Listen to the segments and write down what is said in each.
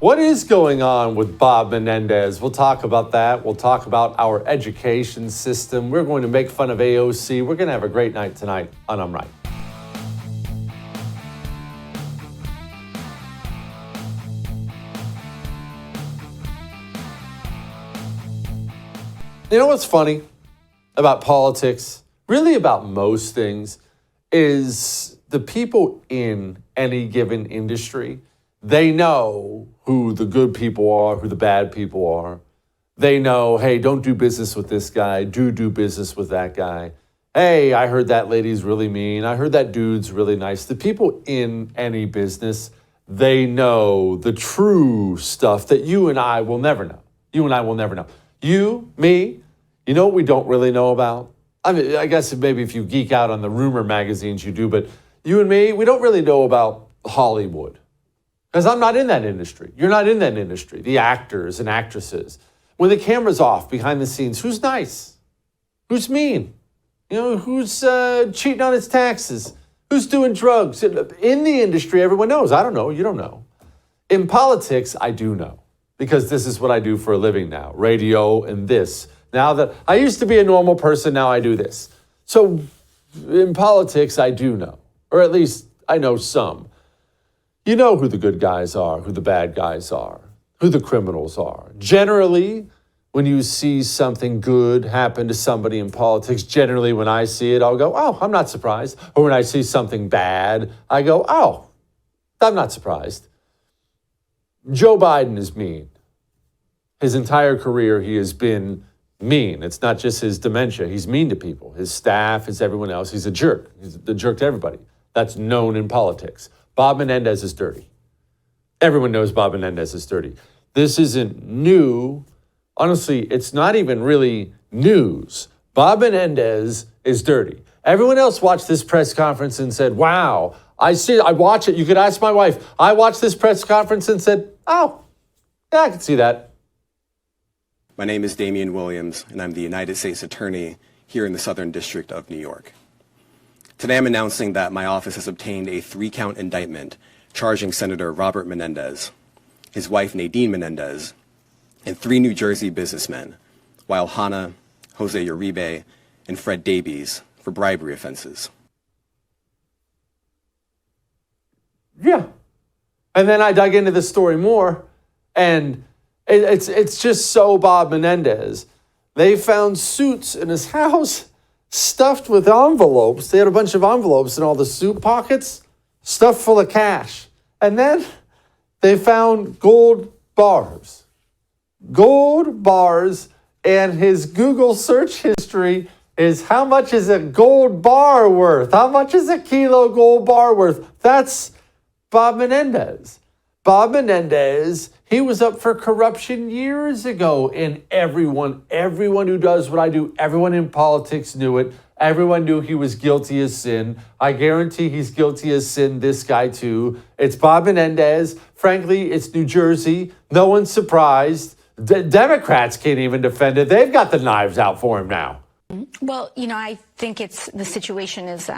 What is going on with Bob Menendez? We'll talk about that. We'll talk about our education system. We're going to make fun of AOC. We're going to have a great night tonight on I'm Right. You know what's funny about politics, really about most things, is the people in any given industry, they know who the good people are, who the bad people are. They know, hey, don't do business with this guy, do business with that guy. Hey, I heard that lady's really mean. I heard that dude's really nice. The people in any business, they know the true stuff that you and I will never know. You and I will never know. You, me, you know what we don't really know about? I mean, I guess maybe if you geek out on the rumor magazines, you do, but you and me, we don't really know about Hollywood. Because I'm not in that industry. You're not in that industry. The actors and actresses. When the camera's off behind the scenes, who's nice? Who's mean? You know, who's cheating on his taxes? Who's doing drugs? In the industry, everyone knows. I don't know. You don't know. In politics, I do know. Because this is what I do for a living now. Radio and this. Now that I used to be a normal person, now I do this. So in politics, I do know. Or at least I know some. You know who the good guys are, who the bad guys are, who the criminals are. Generally, when you see something good happen to somebody in politics, generally when I see it, I'll go, oh, I'm not surprised. Or when I see something bad, I go, oh, I'm not surprised. Joe Biden is mean. His entire career, he has been mean. It's not just his dementia. He's mean to people, his staff, his everyone else. He's a jerk. He's a jerk to everybody. That's known in politics. Bob Menendez is dirty. Everyone knows Bob Menendez is dirty. This isn't new. Honestly, it's not even really news. Bob Menendez is dirty. Everyone else watched this press conference and said, wow, I watch it. You could ask my wife. I watched this press conference and said, oh, yeah, I can see that. My name is Damian Williams, and I'm the United States Attorney here in the Southern District of New York. Today I'm announcing that my office has obtained a 3-count indictment charging Senator Robert Menendez, his wife Nadine Menendez, and 3 New Jersey businessmen, Weil Hanna, Jose Uribe, and Fred Davies, for bribery offenses. Yeah. And then I dug into the story more, and it's just so Bob Menendez. They found suits in his house stuffed with envelopes. They had a bunch of envelopes in all the suit pockets, stuffed full of cash. And then they found gold bars. Gold bars, and his Google search history is how much is a gold bar worth? How much is a kilo gold bar worth? That's Bob Menendez. Bob Menendez, he was up for corruption years ago, and everyone who does what I do, everyone in politics knew it. Everyone knew he was guilty as sin. I guarantee he's guilty as sin, this guy too. It's Bob Menendez. Frankly, it's New Jersey. No one's surprised. Democrats can't even defend it. They've got the knives out for him now. Well, I think the situation is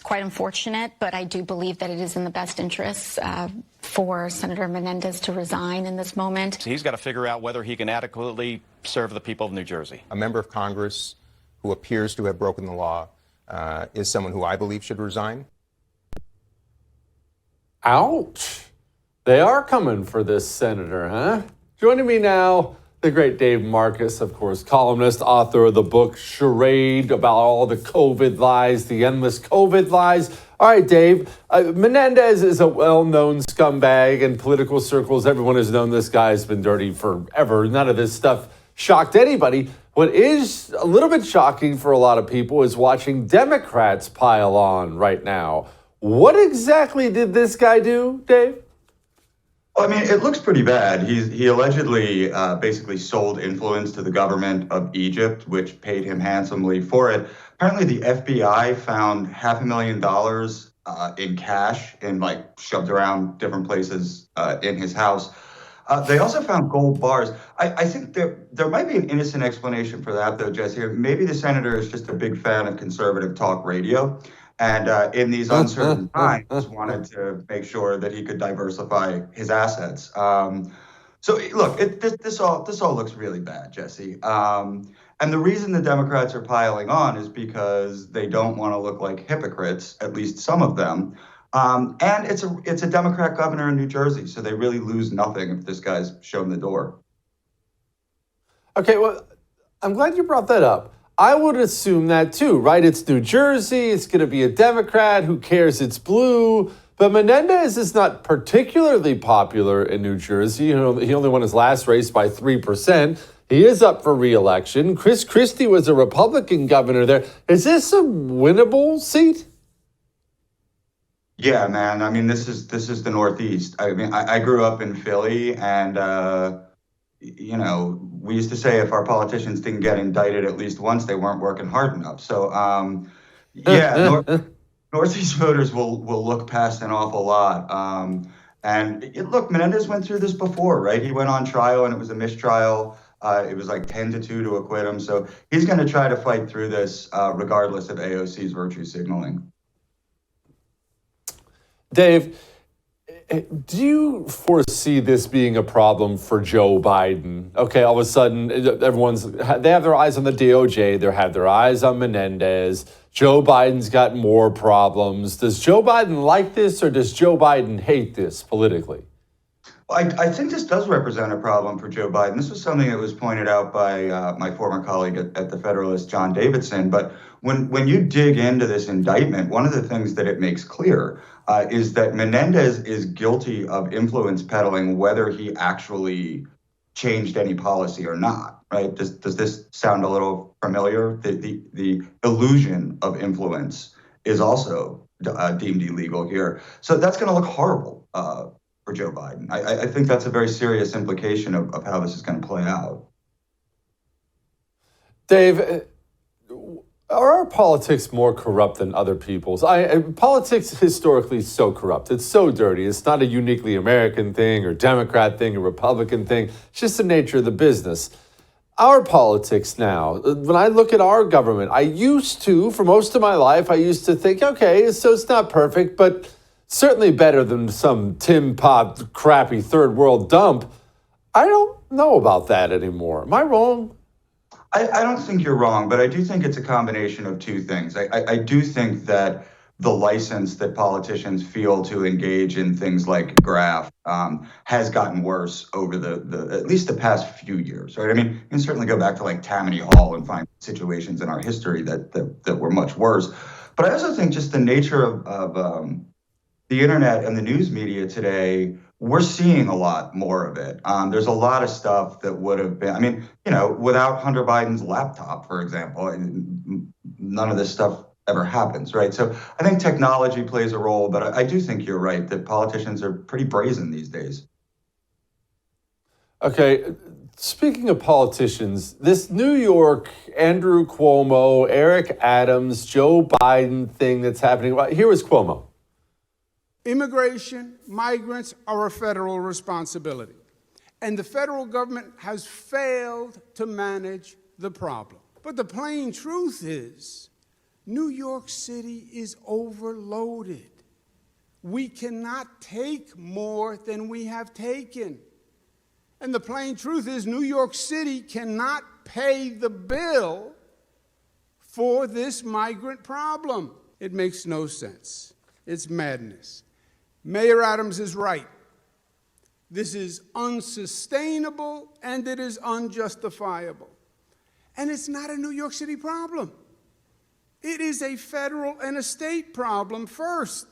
quite unfortunate, but I do believe that it is in the best interests for Senator Menendez to resign in this moment. He's got to figure out whether he can adequately serve the people of New Jersey. A member of Congress who appears to have broken the law is someone who I believe should resign. Ouch. They are coming for this senator, huh? Joining me now, the great Dave Marcus, of course, columnist, author of the book Charade, about all the COVID lies, the endless COVID lies. All right, Dave, Menendez is a well-known scumbag in political circles. Everyone has known this guy has been dirty forever. None of this stuff shocked anybody. What is a little bit shocking for a lot of people is watching Democrats pile on right now. What exactly did this guy do, Dave? Well, I mean, it looks pretty bad. He allegedly basically sold influence to the government of Egypt, which paid him handsomely for it. Apparently, the FBI found $500,000 in cash and shoved around different places in his house. They also found gold bars. I think there might be an innocent explanation for that, though, Jesse. Maybe the senator is just a big fan of conservative talk radio. And in these uncertain times, wanted to make sure that he could diversify his assets. So look, this all looks really bad, Jesse. And the reason the Democrats are piling on is because they don't want to look like hypocrites, at least some of them. And it's a Democrat governor in New Jersey, so they really lose nothing if this guy's shown the door. Okay, well, I'm glad you brought that up. I would assume that too, right? It's New Jersey. It's going to be a Democrat. Who cares? It's blue. But Menendez is not particularly popular in New Jersey. He only won his last race by 3%. He is up for re-election. Chris Christie was a Republican governor there. Is this a winnable seat? Yeah, man. I mean, this is the Northeast. I mean, I grew up in Philly, and we used to say if our politicians didn't get indicted at least once, they weren't working hard enough. So, yeah, Northeast voters will look past an awful lot. Look, Menendez went through this before, right? He went on trial, and it was a mistrial. It was like 10-2 to acquit him. So he's going to try to fight through this regardless of AOC's virtue signaling. Dave, do you foresee this being a problem for Joe Biden? Okay, all of a sudden, they have their eyes on the DOJ. They have their eyes on Menendez. Joe Biden's got more problems. Does Joe Biden like this, or does Joe Biden hate this politically? I think this does represent a problem for Joe Biden. This was something that was pointed out by my former colleague at the Federalist, John Davidson. But when you dig into this indictment, one of the things that it makes clear is that Menendez is guilty of influence peddling, whether he actually changed any policy or not. Right? Does this sound a little familiar? The illusion of influence is also deemed illegal here. So that's going to look horrible for Joe Biden. I think that's a very serious implication of how this is going to play out. Dave, are our politics more corrupt than other people's? Politics historically is so corrupt. It's so dirty. It's not a uniquely American thing or Democrat thing or Republican thing. It's just the nature of the business. Our politics now, when I look at our government, for most of my life, I used to think, okay, so it's not perfect, but certainly better than some tin pot, crappy third world dump. I don't know about that anymore. Am I wrong? I don't think you're wrong, but I do think it's a combination of two things. I do think that the license that politicians feel to engage in things like graft has gotten worse over the at least the past few years, right? I mean, you can certainly go back to like Tammany Hall and find situations in our history that were much worse. But I also think just the nature of the internet and the news media today, we're seeing a lot more of it. There's a lot of stuff that would have been, without Hunter Biden's laptop, for example, none of this stuff ever happens, right? So I think technology plays a role, but I do think you're right that politicians are pretty brazen these days. Okay, speaking of politicians, this New York Andrew Cuomo, Eric Adams, Joe Biden thing that's happening, here is Cuomo. Immigration, migrants are a federal responsibility, and the federal government has failed to manage the problem. But the plain truth is, New York City is overloaded. We cannot take more than we have taken. And the plain truth is, New York City cannot pay the bill for this migrant problem. It makes no sense. It's madness. Mayor Adams is right. This is unsustainable and it is unjustifiable. And it's not a New York City problem. It is a federal and a state problem first.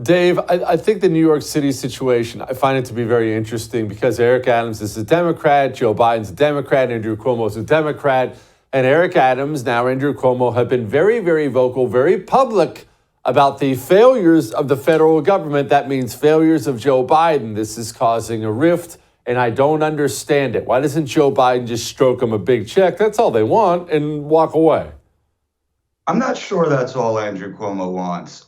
Dave, I think the New York City situation, I find it to be very interesting because Eric Adams is a Democrat, Joe Biden's a Democrat, Andrew Cuomo's a Democrat, and Eric Adams, now Andrew Cuomo, have been very, very vocal, very public about the failures of the federal government. That means failures of Joe Biden. This is causing a rift, and I don't understand it. Why doesn't Joe Biden just stroke them a big check? That's all they want, and walk away. I'm not sure that's all Andrew Cuomo wants.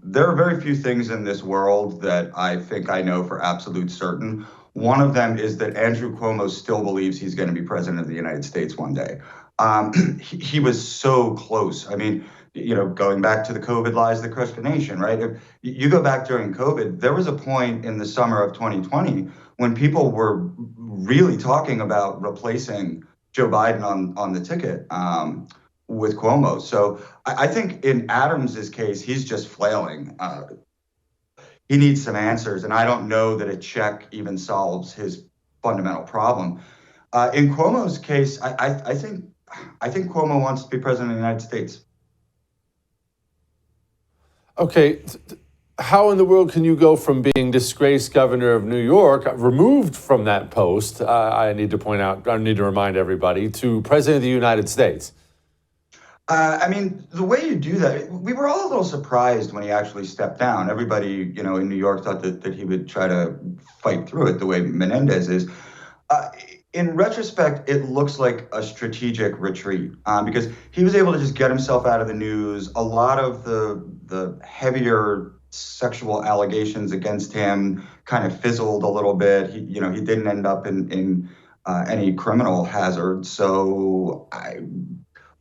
There are very few things in this world that I think I know for absolute certain. One of them is that Andrew Cuomo still believes he's going to be president of the United States one day. He was so close. I mean, going back to the COVID lies that crushed the nation, right? If you go back during COVID, there was a point in the summer of 2020 when people were really talking about replacing Joe Biden on the ticket with Cuomo. So I think in Adams's case, he's just flailing. He needs some answers, and I don't know that a check even solves his fundamental problem. In Cuomo's case, I think Cuomo wants to be president of the United States. Okay, how in the world can you go from being disgraced governor of New York, removed from that post, I need to remind everybody, to president of the United States? The way you do that, we were all a little surprised when he actually stepped down. Everybody, in New York thought that he would try to fight through it the way Menendez is. In retrospect, it looks like a strategic retreat because he was able to just get himself out of the news. A lot of the heavier sexual allegations against him kind of fizzled a little bit. He didn't end up in any criminal hazard. So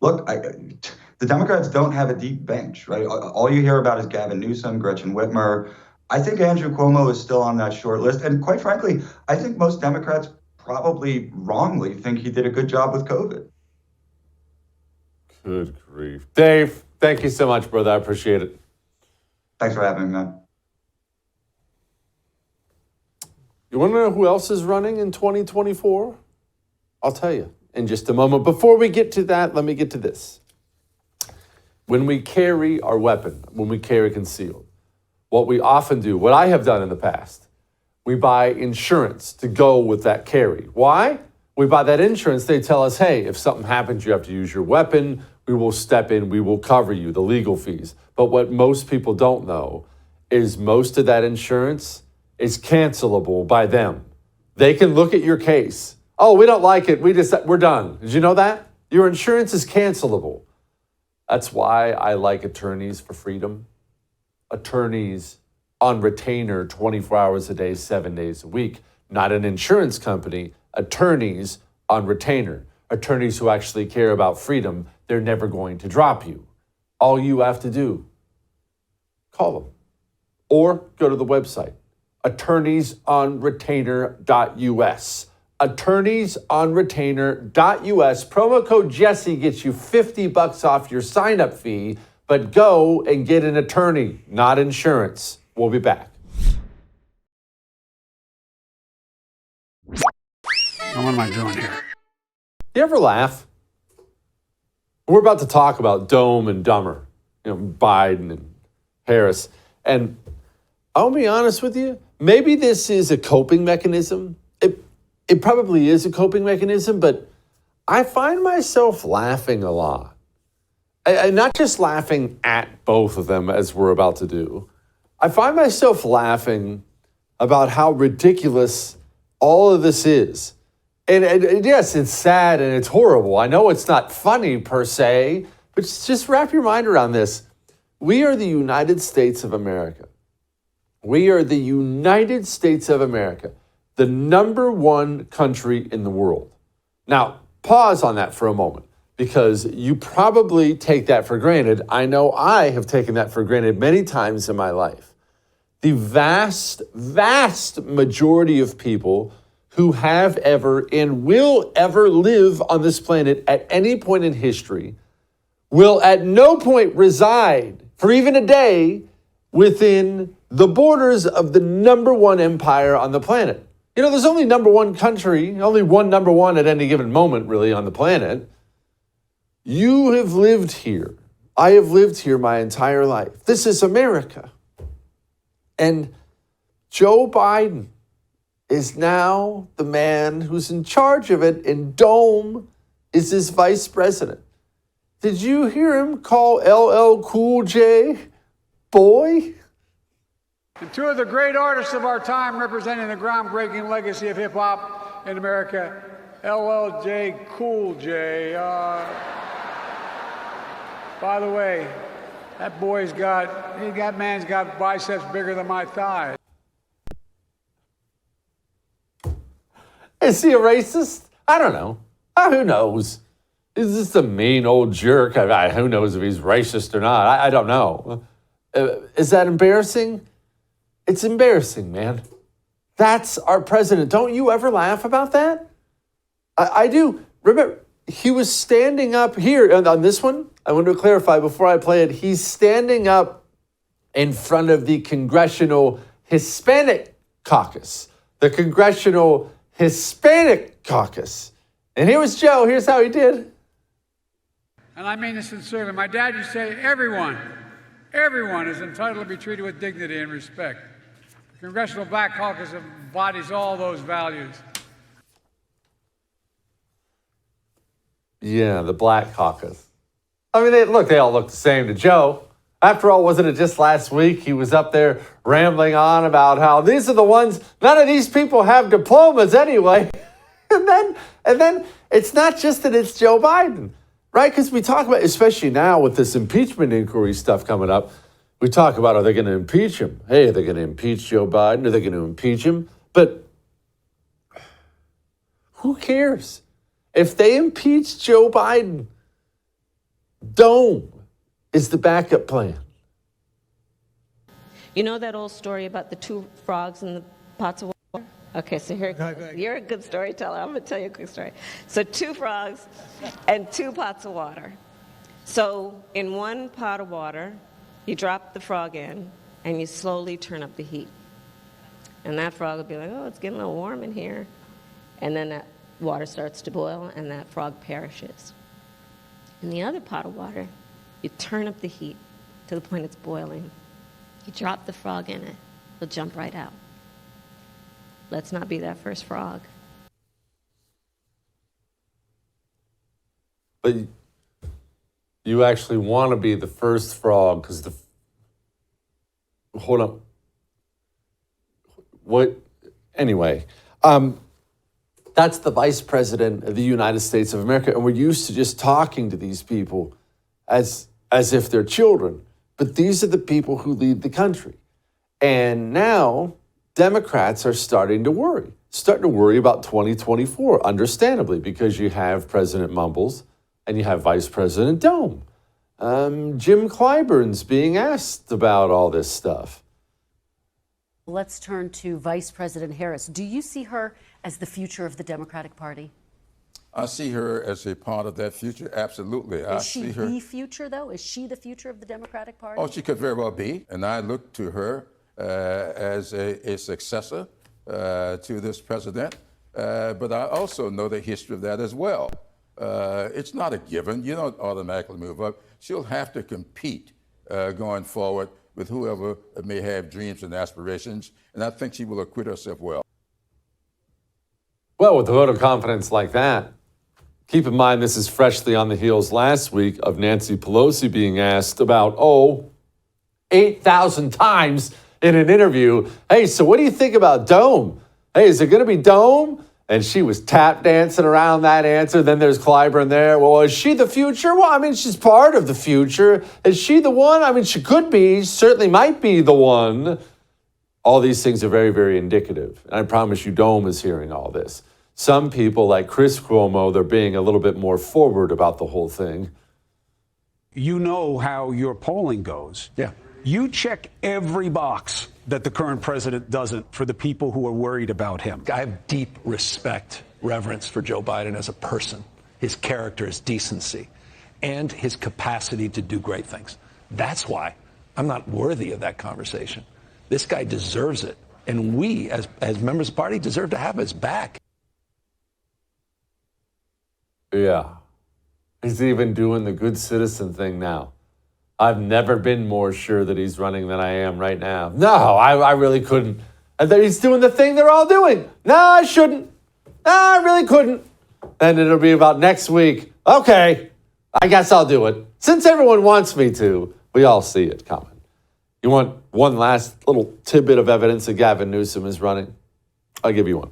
the Democrats don't have a deep bench, right? All you hear about is Gavin Newsom, Gretchen Whitmer. I think Andrew Cuomo is still on that short list. And quite frankly, I think most Democrats probably wrongly think he did a good job with COVID. Good grief. Dave, thank you so much, brother. I appreciate it. Thanks for having me, man. You want to know who else is running in 2024? I'll tell you in just a moment. Before we get to that, let me get to this. When we carry our weapon, when we carry concealed, what we often do, what I have done in the past, we buy insurance to go with that carry. Why? We buy that insurance. They tell us, hey, if something happens, you have to use your weapon. We will step in. We will cover you, the legal fees. But what most people don't know is most of that insurance is cancelable by them. They can look at your case. Oh, we don't like it. We're done. Did you know that? Your insurance is cancelable. That's why I like Attorneys for Freedom. Attorneys on retainer 24 hours a day, 7 days a week. Not an insurance company. Attorneys on retainer. Attorneys who actually care about freedom. They're never going to drop you. All you have to do, call them. Or go to the website, attorneysonretainer.us. Attorneysonretainer.us. Promo code Jesse gets you $50 off your sign-up fee, but go and get an attorney, not insurance. We'll be back. What am I doing here? You ever laugh? We're about to talk about Dome and Dumber, Biden and Harris. And I'll be honest with you, maybe this is a coping mechanism. It probably is a coping mechanism, but I find myself laughing a lot. And not just laughing at both of them, as we're about to do. I find myself laughing about how ridiculous all of this is. And yes, it's sad and it's horrible. I know it's not funny per se, but just wrap your mind around this. We are the United States of America. We are the United States of America, the number one country in the world. Now, pause on that for a moment, because you probably take that for granted. I know I have taken that for granted many times in my life. The vast, vast majority of people who have ever and will ever live on this planet at any point in history will at no point reside for even a day within the borders of the number one empire on the planet. There's only number one country, only one number one at any given moment really on the planet. You have lived here. I have lived here my entire life. This is America. And Joe Biden is now the man who's in charge of it, and Dome is his vice president. Did you hear him call LL Cool J boy? And two of the great artists of our time representing the groundbreaking legacy of hip-hop in America, LL Cool J. By the way, that man's got biceps bigger than my thighs. Is he a racist? I don't know. Who knows? He's just a mean old jerk. Who knows if he's racist or not? I don't know. Is that embarrassing? It's embarrassing, man. That's our president. Don't you ever laugh about that? I do. Remember, he was standing up here on this one. I want to clarify before I play it. He's standing up in front of the Congressional Hispanic Caucus. The Congressional Hispanic Caucus. And here was Joe. Here's how he did. And I mean this sincerely. My dad used to say, everyone is entitled to be treated with dignity and respect. The Congressional Black Caucus embodies all those values. Yeah, the Black Caucus. I mean, they all look the same to Joe. After all, wasn't it just last week he was up there rambling on about how these are the ones, none of these people have diplomas anyway. and then it's not just that it's Joe Biden, right? Because we talk about, especially now with this impeachment inquiry stuff coming up, we talk about, are they going to impeach him? Hey, are they going to impeach Joe Biden? Are they going to impeach him? But who cares? If they impeach Joe Biden, Dome is the backup plan. You know that old story about the two frogs in the pots of water? Okay, so here, you're a good storyteller. I'm going to tell you a quick story. So 2 frogs and 2 pots of water. So in one pot of water, you drop the frog in and you slowly turn up the heat. And that frog will be like, oh, it's getting a little warm in here. And then that water starts to boil and that frog perishes. In the other pot of water, you turn up the heat to the point it's boiling. You drop the frog in it, it'll jump right out. Let's not be that first frog. But you actually want to be the first frog because hold on. What? Anyway, that's the vice president of the United States of America, and we're used to just talking to these people as if they're children. But these are the people who lead the country. And now Democrats are starting to worry about 2024, understandably, because you have President Mumbles and you have Vice President Dome. Jim Clyburn's being asked about all this stuff. Let's turn to Vice President Harris. Do you see her as the future of the Democratic Party? I see her as a part of that future, absolutely. Is she the future, though? Is she the future of the Democratic Party? Oh, she could very well be. And I look to her as a successor to this president. But I also know the history of that as well. It's not a given. You don't automatically move up. She'll have to compete going forward with whoever may have dreams and aspirations. And I think she will acquit herself well. Well, with a vote of confidence like that, keep in mind this is freshly on the heels last week of Nancy Pelosi being asked about, 8,000 times in an interview, hey, so what do you think about Dome? Hey, is it going to be Dome? And she was tap dancing around that answer. Then there's Clyburn there. Well, is she the future? Well, I mean, she's part of the future. Is she the one? I mean, she could be, certainly might be the one. All these things are very, very indicative. And I promise you, Dome is hearing all this. Some people, like Chris Cuomo, they're being a little bit more forward about the whole thing. You know how your polling goes. Yeah. You check every box that the current president doesn't for the people who are worried about him. I have deep respect, reverence for Joe Biden as a person, his character, his decency, and his capacity to do great things. That's why I'm not worthy of that conversation. This guy deserves it. And we, as members of the party, deserve to have his back. Yeah. He's even doing the good citizen thing now. I've never been more sure that he's running than I am right now. No, I really couldn't. And then he's doing the thing they're all doing. No, I shouldn't. No, I really couldn't. Then it'll be about next week. Okay, I guess I'll do it. Since everyone wants me to, we all see it coming. You want one last little tidbit of evidence that Gavin Newsom is running? I'll give you one.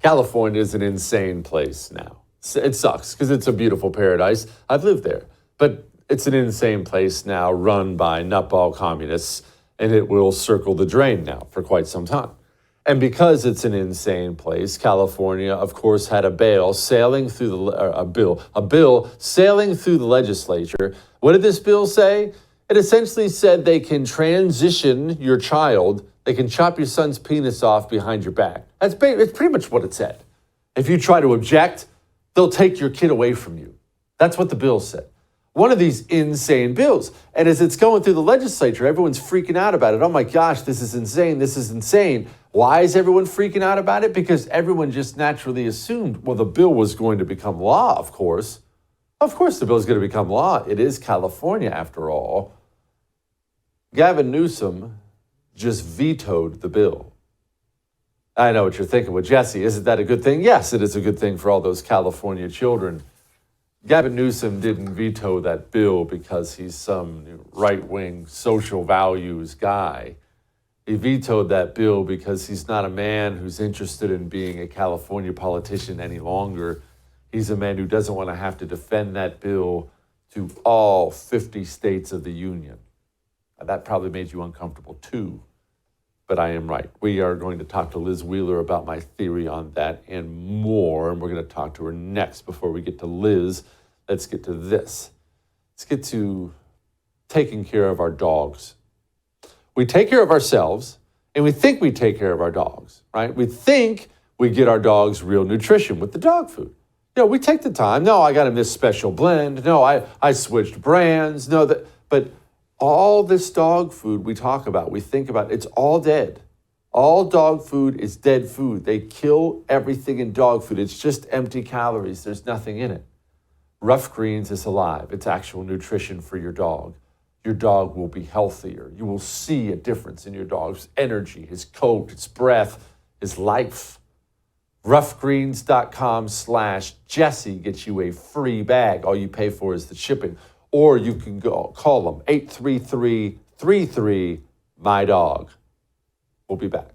California is an insane place now. It sucks because it's a beautiful paradise. I've lived there. But it's an insane place now run by nutball communists, and it will circle the drain now for quite some time. And because it's an insane place, California, of course, had a bill sailing through the legislature. What did this bill say? It essentially said they can transition your child. They can chop your son's penis off behind your back. It's pretty much what it said. If you try to object, they'll take your kid away from you. That's what the bill said. One of these insane bills. And as it's going through the legislature, everyone's freaking out about it. Oh my gosh, this is insane. This is insane. Why is everyone freaking out about it? Because everyone just naturally assumed, well, the bill was going to become law, of course. Of course the bill is going to become law. It is California, after all. Gavin Newsom just vetoed the bill. I know what you're thinking. Well, Jesse, isn't that a good thing? Yes, it is a good thing for all those California children. Gavin Newsom didn't veto that bill because he's some right-wing social values guy. He vetoed that bill because he's not a man who's interested in being a California politician any longer. He's a man who doesn't want to have to defend that bill to all 50 states of the union. That probably made you uncomfortable too, but I am right. We are going to talk to Liz Wheeler about my theory on that and more, and we're going to talk to her next. Before we get to Liz, let's get to this. Let's get to taking care of our dogs. We take care of ourselves, and we think we take care of our dogs, right? We think we get our dogs real nutrition with the dog food. You know, we take the time. No, I got him this special blend. No, I switched brands. No, but all this dog food we talk about, we think about, it's all dead. All dog food is dead food. They kill everything in dog food. It's just empty calories. There's nothing in it. Rough Greens is alive. It's actual nutrition for your dog. Your dog will be healthier. You will see a difference in your dog's energy, his coat, his breath, his life. Roughgreens.com/Jesse gets you a free bag. All you pay for is the shipping. Or you can call them 833-33-MY-DOG. We'll be back.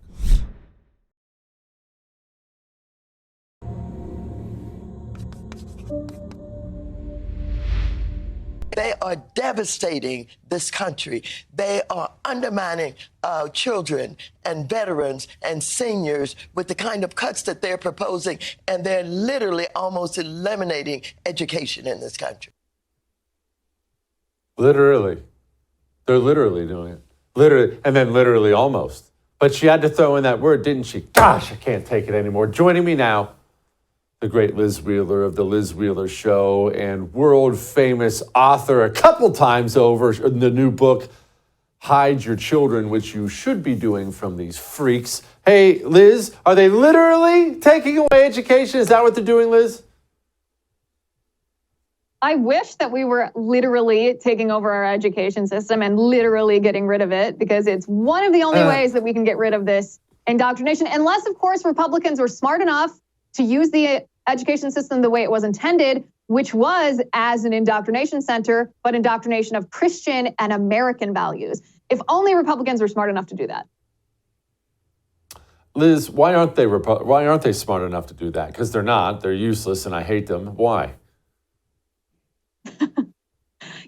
They are devastating this country. They are undermining children and veterans and seniors with the kind of cuts that they're proposing, and they're literally almost eliminating education in this country. Literally. They're literally doing it. Literally, and then literally almost. But she had to throw in that word, didn't she? Gosh, I can't take it anymore. Joining me now, the great Liz Wheeler of The Liz Wheeler Show and world-famous author a couple times over in the new book, Hide Your Children, which you should be doing from these freaks. Hey, Liz, are they literally taking away education? Is that what they're doing, Liz? I wish that we were literally taking over our education system and literally getting rid of it, because it's one of the only ways that we can get rid of this indoctrination. Unless, of course, Republicans were smart enough to use the education system the way it was intended, which was as an indoctrination center, but indoctrination of Christian and American values. If only Republicans were smart enough to do that. Liz, why aren't they smart enough to do that? Because they're not. They're useless, and I hate them. Why?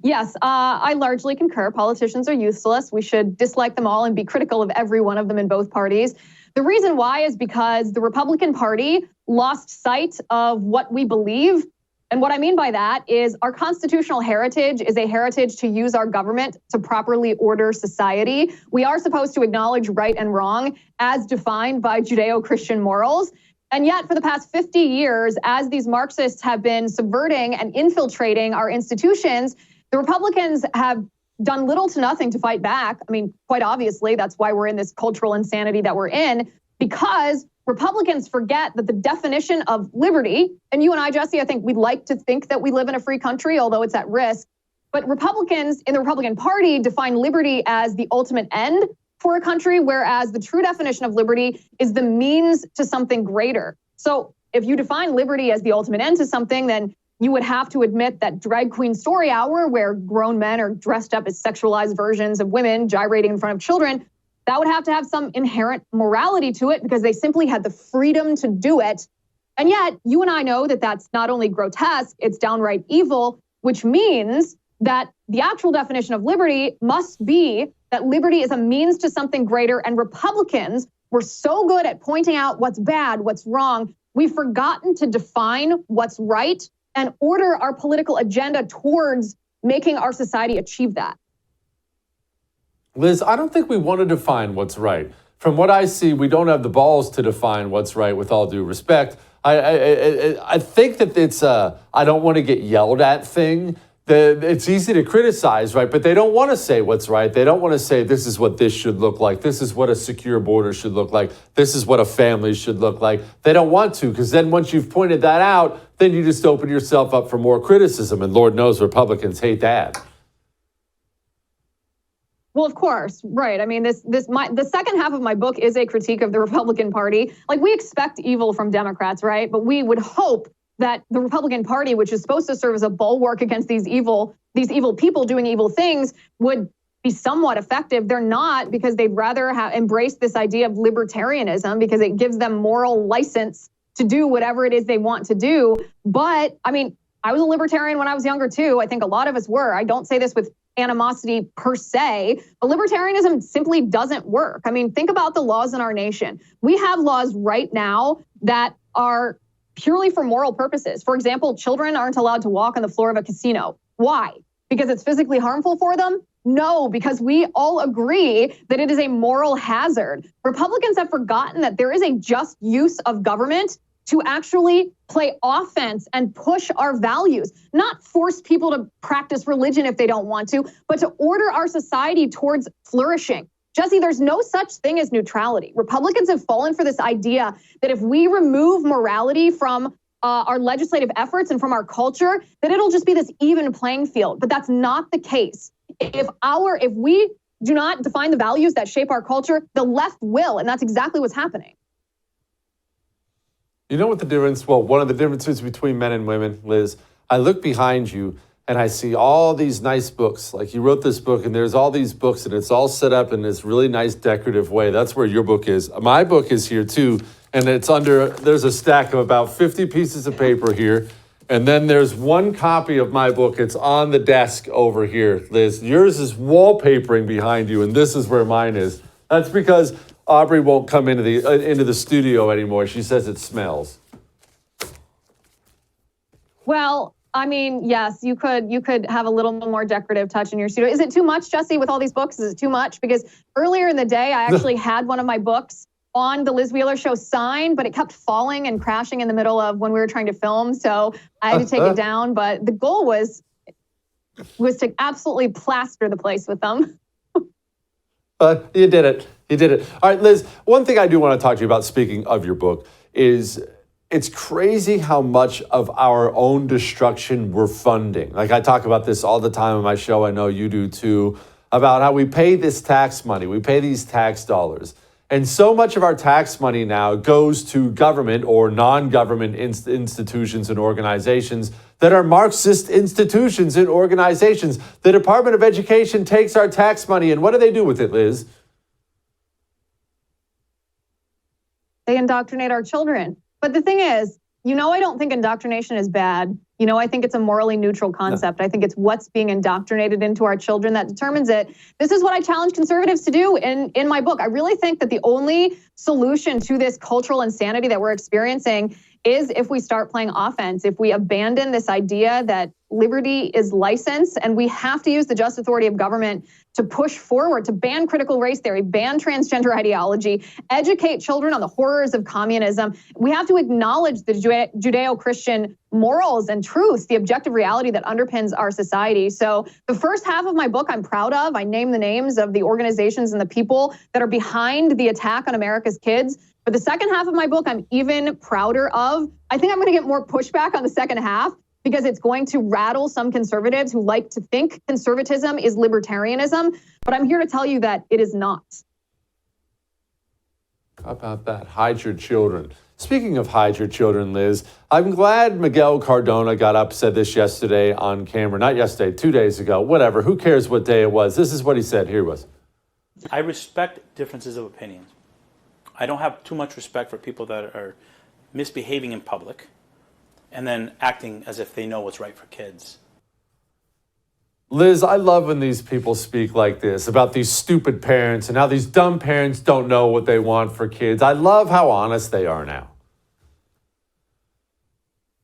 Yes, I largely concur. Politicians are useless. We should dislike them all and be critical of every one of them in both parties. The reason why is because the Republican Party lost sight of what we believe. And what I mean by that is our constitutional heritage is a heritage to use our government to properly order society. We are supposed to acknowledge right and wrong as defined by Judeo-Christian morals. And yet, for the past 50 years, as these Marxists have been subverting and infiltrating our institutions, the Republicans have done little to nothing to fight back. I mean, quite obviously, that's why we're in this cultural insanity that we're in, because Republicans forget that the definition of liberty, and you and I, Jesse, I think we'd like to think that we live in a free country, although it's at risk. But Republicans in the Republican Party define liberty as the ultimate end for a country, whereas the true definition of liberty is the means to something greater. So if you define liberty as the ultimate end to something, then you would have to admit that drag queen story hour, where grown men are dressed up as sexualized versions of women gyrating in front of children, that would have to have some inherent morality to it, because they simply had the freedom to do it. And yet you and I know that that's not only grotesque, it's downright evil, which means that the actual definition of liberty must be that liberty is a means to something greater, and Republicans We're so good at pointing out what's bad, what's wrong. We've forgotten to define what's right and order our political agenda towards making our society achieve that. Liz, I don't think we want to define what's right. From what I see, we don't have the balls to define what's right, with all due respect. I think that it's a I don't want to get yelled at thing. It's easy to criticize, right? But they don't want to say what's right. They don't want to say this is what this should look like. This is what a secure border should look like. This is what a family should look like. They don't want to, because then once you've pointed that out, then you just open yourself up for more criticism. And Lord knows Republicans hate that. Well, of course, right. I mean, the second half of my book is a critique of the Republican Party. Like, we expect evil from Democrats, right? But we would hope that the Republican Party, which is supposed to serve as a bulwark against these evil people doing evil things, would be somewhat effective. They're not, because they'd rather embrace this idea of libertarianism because it gives them moral license to do whatever it is they want to do. But I mean, I was a libertarian when I was younger too. I think a lot of us were. I don't say this with animosity per se, but libertarianism simply doesn't work. I mean, think about the laws in our nation. We have laws right now that are purely for moral purposes. For example, children aren't allowed to walk on the floor of a casino. Why? Because it's physically harmful for them? No, because we all agree that it is a moral hazard. Republicans have forgotten that there is a just use of government to actually play offense and push our values, not force people to practice religion if they don't want to, but to order our society towards flourishing. Jesse, there's no such thing as neutrality. Republicans have fallen for this idea that if we remove morality from our legislative efforts and from our culture, that it'll just be this even playing field. But that's not the case. If we do not define the values that shape our culture, the left will, and that's exactly what's happening. You know what the difference? Well, one of the differences between men and women, Liz, I look behind you and I see all these nice books. Like, you wrote this book and there's all these books and it's all set up in this really nice decorative way. That's where your book is. My book is here too. And there's a stack of about 50 pieces of paper here. And then there's one copy of my book. It's on the desk over here, Liz. Yours is wallpapering behind you and this is where mine is. That's because Aubrey won't come into the studio anymore. She says it smells. Well, I mean, yes, you could have a little more decorative touch in your studio. Is it too much, Jesse, with all these books? Is it too much? Because earlier in the day, I actually had one of my books on the Liz Wheeler Show sign, but it kept falling and crashing in the middle of when we were trying to film. So I had to take it down. But the goal was to absolutely plaster the place with them. You did it. You did it. All right, Liz, one thing I do want to talk to you about, speaking of your book, is it's crazy how much of our own destruction we're funding. Like, I talk about this all the time on my show. I know you do too, about how we pay this tax money. We pay these tax dollars. And so much of our tax money now goes to government or non-government institutions and organizations that are Marxist institutions and organizations. The Department of Education takes our tax money, and what do they do with it, Liz? They indoctrinate our children. But the thing is, I don't think indoctrination is bad. I think it's a morally neutral concept. I think it's what's being indoctrinated into our children that determines it. This is what I challenge conservatives to do in my book. I really think that the only solution to this cultural insanity that we're experiencing is if we start playing offense, if we abandon this idea that liberty is license, and we have to use the just authority of government to push forward, to ban critical race theory, ban transgender ideology, educate children on the horrors of communism. We have to acknowledge the Judeo-Christian morals and truths, the objective reality that underpins our society. So the first half of my book I'm proud of. I name the names of the organizations and the people that are behind the attack on America's kids. But the second half of my book, I'm even prouder of. I think I'm going to get more pushback on the second half because it's going to rattle some conservatives who like to think conservatism is libertarianism. But I'm here to tell you that it is not. How about that? Hide your children. Speaking of hide your children, Liz, I'm glad Miguel Cardona got up, said this yesterday on camera. Not yesterday, 2 days ago, whatever. Who cares what day it was? This is what he said. Here he was. I respect differences of opinions. I don't have too much respect for people that are misbehaving in public and then acting as if they know what's right for kids. Liz, I love when these people speak like this about these stupid parents and how these dumb parents don't know what they want for kids. I love how honest they are now.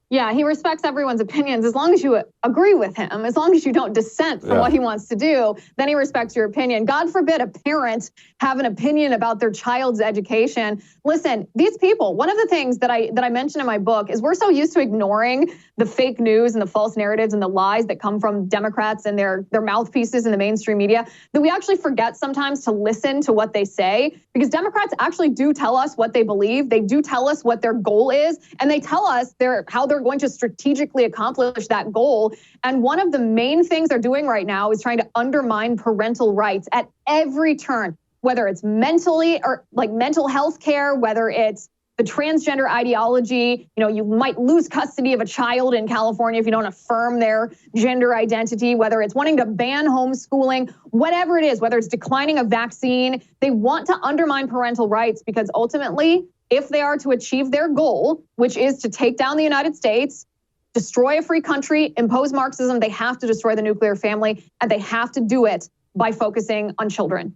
Yeah, he respects everyone's opinions as long as you agree with him, as long as you don't dissent from what he wants to do, then he respects your opinion. God forbid a parent have an opinion about their child's education. Listen, these people, one of the things that I mentioned in my book is we're so used to ignoring the fake news and the false narratives and the lies that come from Democrats and their mouthpieces in the mainstream media that we actually forget sometimes to listen to what they say, because Democrats actually do tell us what they believe. They do tell us what their goal is, and they tell us how they're going to strategically accomplish that goal. And one of the main things they're doing right now is trying to undermine parental rights at every turn, whether it's mentally or like mental health care, whether it's the transgender ideology. You know, you might lose custody of a child in California if you don't affirm their gender identity, whether it's wanting to ban homeschooling, whatever it is, whether it's declining a vaccine. They want to undermine parental rights because ultimately, if they are to achieve their goal, which is to take down the United States, destroy a free country, impose Marxism, they have to destroy the nuclear family, and they have to do it by focusing on children.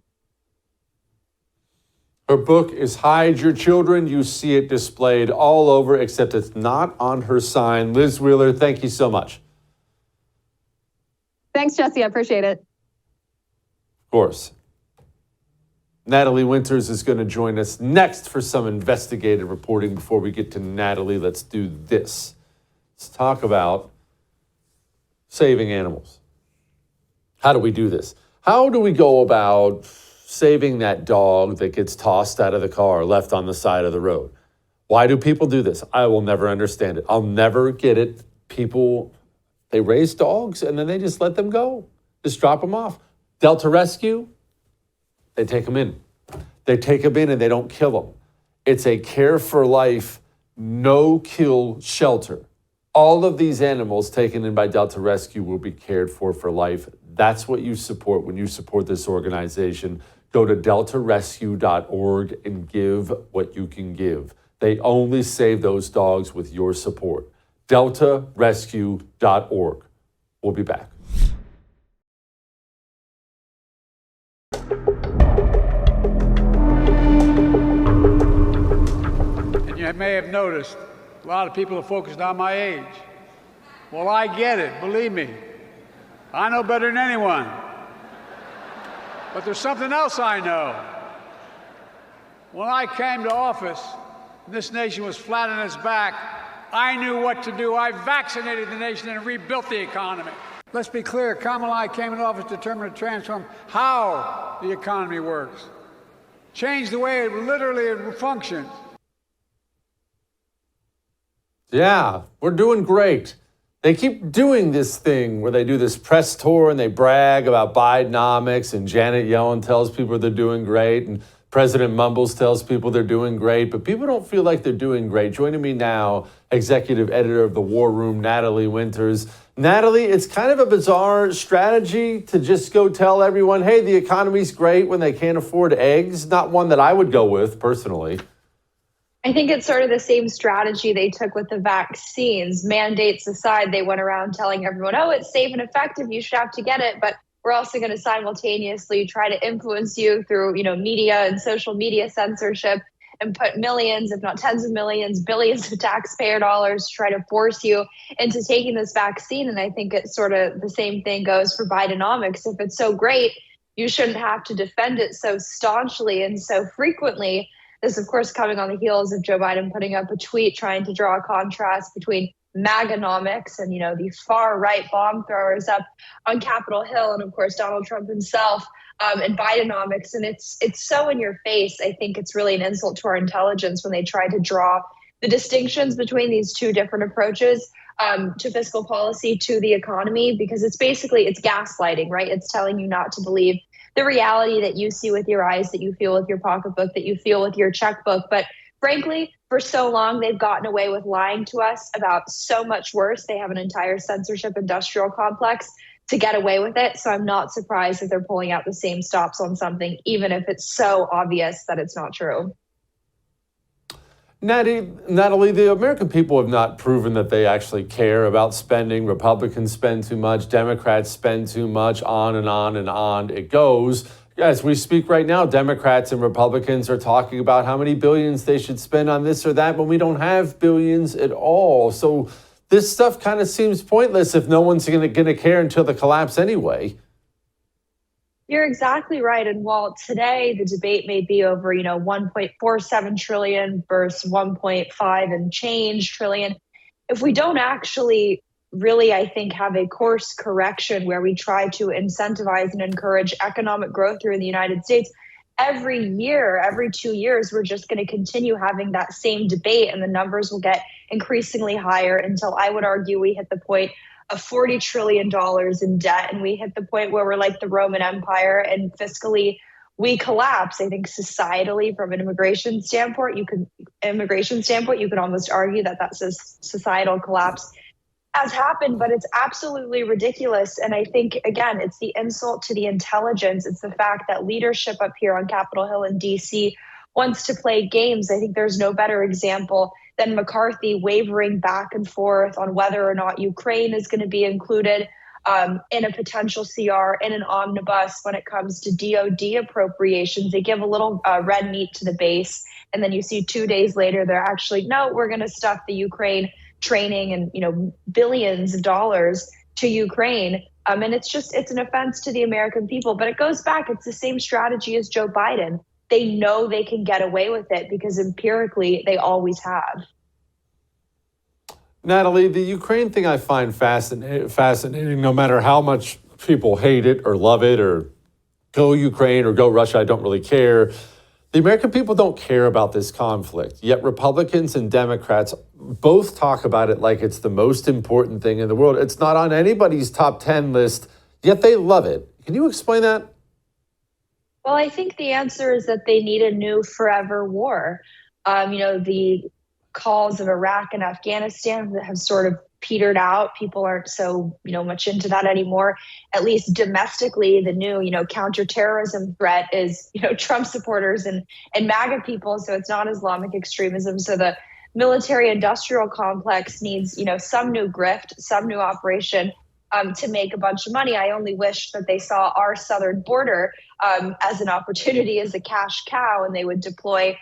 Her book is Hide Your Children. You see it displayed all over, except it's not on her sign. Liz Wheeler, thank you so much. Thanks, Jesse. I appreciate it. Of course. Natalie Winters is going to join us next for some investigative reporting. Before we get to Natalie, let's do this. Let's talk about saving animals. How do we do this? How do we go about saving that dog that gets tossed out of the car, left on the side of the road? Why do people do this? I will never understand it. I'll never get it. People, they raise dogs and then they just let them go. Just drop them off. Delta Rescue, they take them in. They take them in and they don't kill them. It's a care for life, no-kill shelter. All of these animals taken in by Delta Rescue will be cared for life. That's what you support when you support this organization. Go to deltarescue.org and give what you can give. They only save those dogs with your support. deltarescue.org. We'll be back. And you may have noticed a lot of people are focused on my age. Well, I get it, believe me. I know better than anyone. But there's something else I know. When I came to office, and this nation was flat on its back, I knew what to do. I vaccinated the nation and rebuilt the economy. Let's be clear, Kamala and I came into office determined to transform how the economy works. Change the way it literally functions. Yeah, we're doing great. They keep doing this thing where they do this press tour and they brag about Bidenomics, and Janet Yellen tells people they're doing great, and President Mumbles tells people they're doing great, but people don't feel like they're doing great. Joining me now, executive editor of The War Room, Natalie Winters. Natalie, it's kind of a bizarre strategy to just go tell everyone, hey, the economy's great when they can't afford eggs. Not one that I would go with personally. I think it's sort of the same strategy they took with the vaccines. Mandates aside, they went around telling everyone, oh, it's safe and effective, you should have to get it, but we're also going to simultaneously try to influence you through, media and social media censorship and put millions, if not tens of millions, billions of taxpayer dollars to try to force you into taking this vaccine. And I think it's sort of the same thing goes for Bidenomics. If it's so great, you shouldn't have to defend it so staunchly and so frequently. This, of course, coming on the heels of Joe Biden putting up a tweet trying to draw a contrast between MAGAnomics and, the far-right bomb throwers up on Capitol Hill, and, of course, Donald Trump himself, and Bidenomics. And it's so in your face. I think it's really an insult to our intelligence when they try to draw the distinctions between these two different approaches to fiscal policy, to the economy, because it's gaslighting, right? It's telling you not to believe the reality that you see with your eyes, that you feel with your pocketbook, that you feel with your checkbook. But frankly, for so long, they've gotten away with lying to us about so much worse. They have an entire censorship industrial complex to get away with it. So I'm not surprised that they're pulling out the same stops on something, even if it's so obvious that it's not true. Natalie, the American people have not proven that they actually care about spending. Republicans spend too much. Democrats spend too much. On and on and on it goes. As we speak right now, Democrats and Republicans are talking about how many billions they should spend on this or that when we don't have billions at all. So this stuff kind of seems pointless if no one's going to care until the collapse anyway. You're exactly right. And while today the debate may be over, 1.47 trillion versus 1.5 and change trillion, if we don't actually really, I think, have a course correction where we try to incentivize and encourage economic growth here in the United States, every year, every 2 years, we're just going to continue having that same debate, and the numbers will get increasingly higher until I would argue we hit the point of $40 trillion in debt, and we hit the point where we're like the Roman Empire, and fiscally we collapse. I think societally, from an immigration standpoint, you could almost argue that that's a societal collapse has happened, but it's absolutely ridiculous. And I think, again, it's the insult to the intelligence. It's the fact that leadership up here on Capitol Hill in DC wants to play games. I think there's no better example than McCarthy wavering back and forth on whether or not Ukraine is going to be included in a potential CR, in an omnibus when it comes to DOD appropriations. They give a little red meat to the base, and then you see 2 days later, they're actually, no, we're going to stuff the Ukraine training and billions of dollars to Ukraine. And it's an offense to the American people. But it goes back, it's the same strategy as Joe Biden. They know they can get away with it because empirically they always have. Natalie, the Ukraine thing I find fascinating, no matter how much people hate it or love it or go Ukraine or go Russia, I don't really care. The American people don't care about this conflict, yet Republicans and Democrats both talk about it like it's the most important thing in the world. It's not on anybody's top 10 list, yet they love it. Can you explain that? Well, I think the answer is that they need a new forever war. The calls of Iraq and Afghanistan have sort of petered out. People aren't so, much into that anymore. At least domestically, the new, counterterrorism threat is, Trump supporters and MAGA people. So it's not Islamic extremism. So the military industrial complex needs, some new grift, some new operation to make a bunch of money. I only wish that they saw our southern border as an opportunity, as a cash cow, and they would deploy,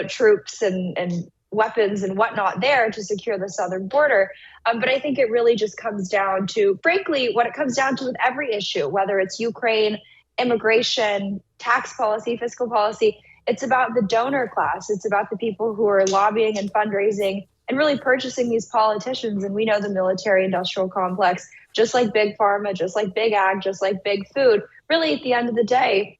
troops and weapons and whatnot there to secure the southern border. But I think it really just comes down to, frankly, what it comes down to with every issue, whether it's Ukraine, immigration, tax policy, fiscal policy, it's about the donor class. It's about the people who are lobbying and fundraising and really purchasing these politicians. And we know the military industrial complex, just like big pharma, just like big ag, just like big food, really at the end of the day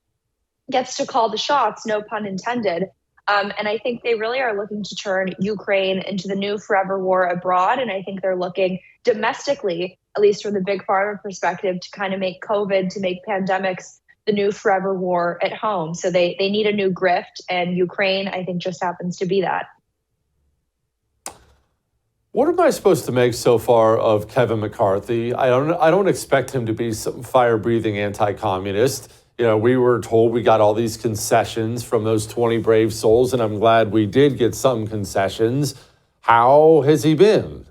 gets to call the shots, no pun intended. And I think they really are looking to turn Ukraine into the new forever war abroad. And I think they're looking domestically, at least from the big pharma perspective, to kind of make COVID, to make pandemics the new forever war at home. So they need a new grift, and Ukraine, I think, just happens to be that. What am I supposed to make so far of Kevin McCarthy? I don't expect him to be some fire-breathing anti-communist. We were told we got all these concessions from those 20 brave souls, and I'm glad we did get some concessions. How has he been?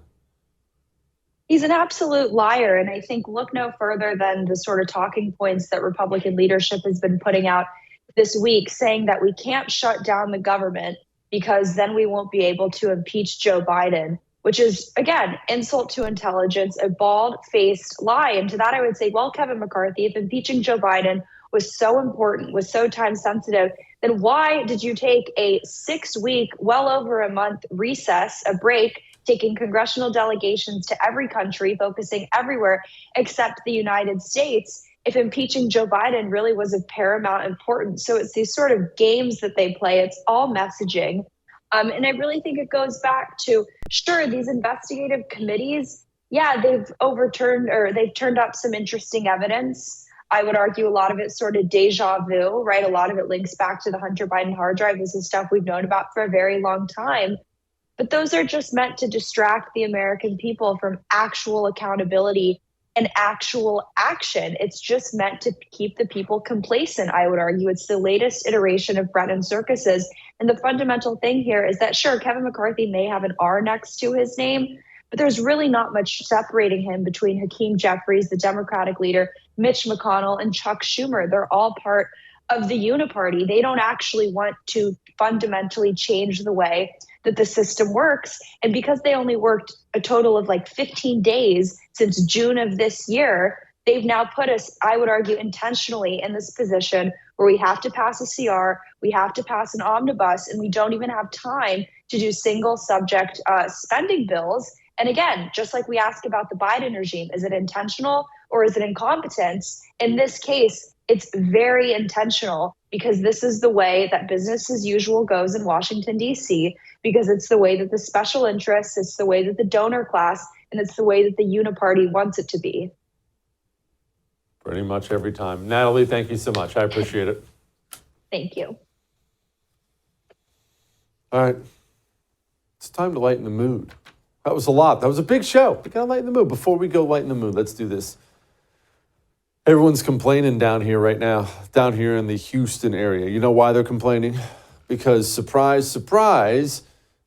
He's an absolute liar, and I think look no further than the sort of talking points that Republican leadership has been putting out this week, saying that we can't shut down the government because then we won't be able to impeach Joe Biden, which is, again, insult to intelligence, a bald-faced lie. And to that I would say, well, Kevin McCarthy, if impeaching Joe Biden was so important, was so time sensitive, then why did you take a 6-week, well over a month recess, a break, taking congressional delegations to every country, focusing everywhere except the United States, if impeaching Joe Biden really was of paramount importance? So it's these sort of games that they play. It's all messaging. And I really think it goes back to, sure, these investigative committees, yeah, they've turned up some interesting evidence. I would argue a lot of it's sort of deja vu, right? A lot of it links back to the Hunter Biden hard drive. This is stuff we've known about for a very long time. But those are just meant to distract the American people from actual accountability an actual action. It's just meant to keep the people complacent, I would argue. It's the latest iteration of Brennan circuses. And the fundamental thing here is that, sure, Kevin McCarthy may have an R next to his name, but there's really not much separating him between Hakeem Jeffries, the Democratic leader, Mitch McConnell, and Chuck Schumer. They're all part of the uniparty. They don't actually want to fundamentally change the way that the system works. And because they only worked a total of like 15 days since June of this year, they've now put us, I would argue, intentionally in this position where we have to pass a CR, we have to pass an omnibus, and we don't even have time to do single subject spending bills. And again, just like we ask about the Biden regime, is it intentional or is it incompetence? In this case, it's very intentional, because this is the way that business as usual goes in Washington, D.C., because it's the way that the special interests, it's the way that the donor class, and it's the way that the uniparty wants it to be. Pretty much every time. Natalie, thank you so much. I appreciate it. Thank you. All right. It's time to lighten the mood. That was a lot. That was a big show. We got to lighten the mood. Before we go lighten the mood, let's do this. Everyone's complaining down here right now, down here in the Houston area. You know why they're complaining? Because, surprise, surprise,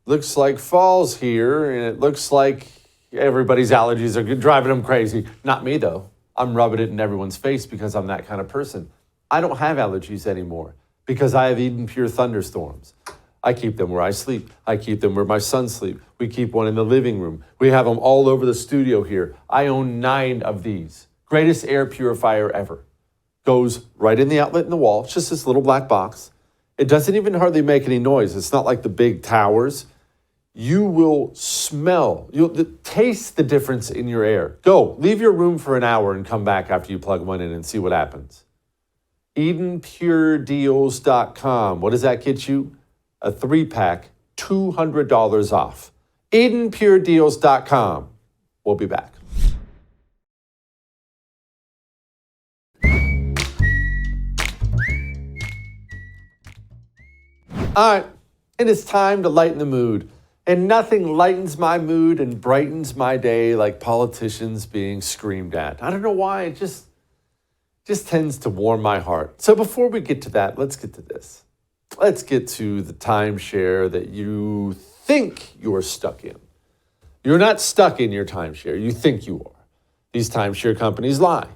looks like fall's here, and it looks like everybody's allergies are driving them crazy. Not me, though. I'm rubbing it in everyone's face because I'm that kind of person. I don't have allergies anymore because I have Eden Pure thunderstorms. I keep them where I sleep. I keep them where my sons sleep. We keep one in the living room. We have them all over the studio here. I own 9 of these. Greatest air purifier ever. Goes right in the outlet in the wall. It's just this little black box. It doesn't even hardly make any noise. It's not like the big towers. You will smell, you'll taste the difference in your air. Go, leave your room for an hour and come back after you plug one in and see what happens. EdenPureDeals.com. What does that get you? A 3-pack, $200 off. EdenPureDeals.com. We'll be back. All right, it is time to lighten the mood. And nothing lightens my mood and brightens my day like politicians being screamed at. I don't know why, it just tends to warm my heart. So before we get to that, let's get to this. Let's get to the timeshare that you think you're stuck in. You're not stuck in your timeshare. You think you are. These timeshare companies lie.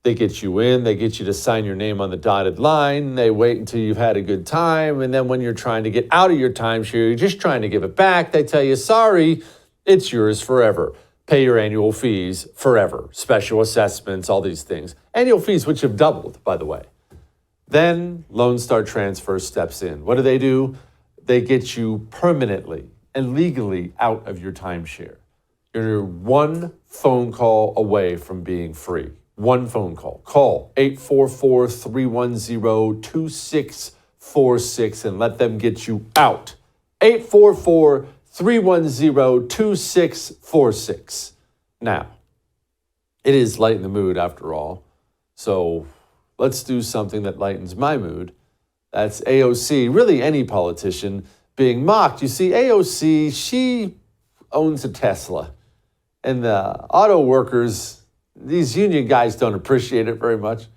They get you in, they get you to sign your name on the dotted line, they wait until you've had a good time, and then when you're trying to get out of your timeshare, you're just trying to give it back, they tell you, sorry, it's yours forever. Pay your annual fees forever. Special assessments, all these things. Annual fees, which have doubled, by the way. Then Lone Star Transfer steps in. What do? They get you permanently and legally out of your timeshare. You're one phone call away from being free. One phone call. Call 844-310-2646 and let them get you out. 844-310-2646. Now, it is lighten the mood after all. So let's do something that lightens my mood. That's AOC, really any politician, being mocked. You see, AOC, she owns a Tesla. And the auto workers, these union guys don't appreciate it very much.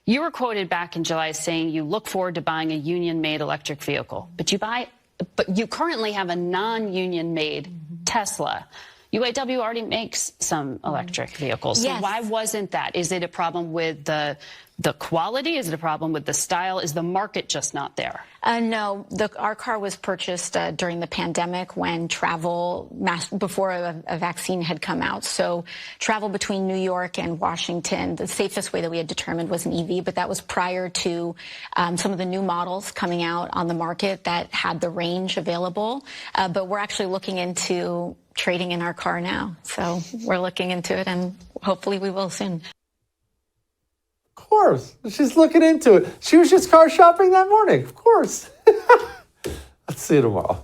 You were quoted back in July saying you look forward to buying a union-made electric vehicle, but you currently have a non-union-made Tesla. UAW already makes some electric vehicles. Yes. So why wasn't that? Is it a problem with the quality? Is it a problem with the style? Is the market just not there? No, our car was purchased during the pandemic when before a vaccine had come out. So travel between New York and Washington, the safest way that we had determined was an EV, but that was prior to some of the new models coming out on the market that had the range available. But we're actually looking into trading in our car now. So we're looking into it, and hopefully we will soon. Of course. She's looking into it. She was just car shopping that morning. Of course. Let's see you tomorrow.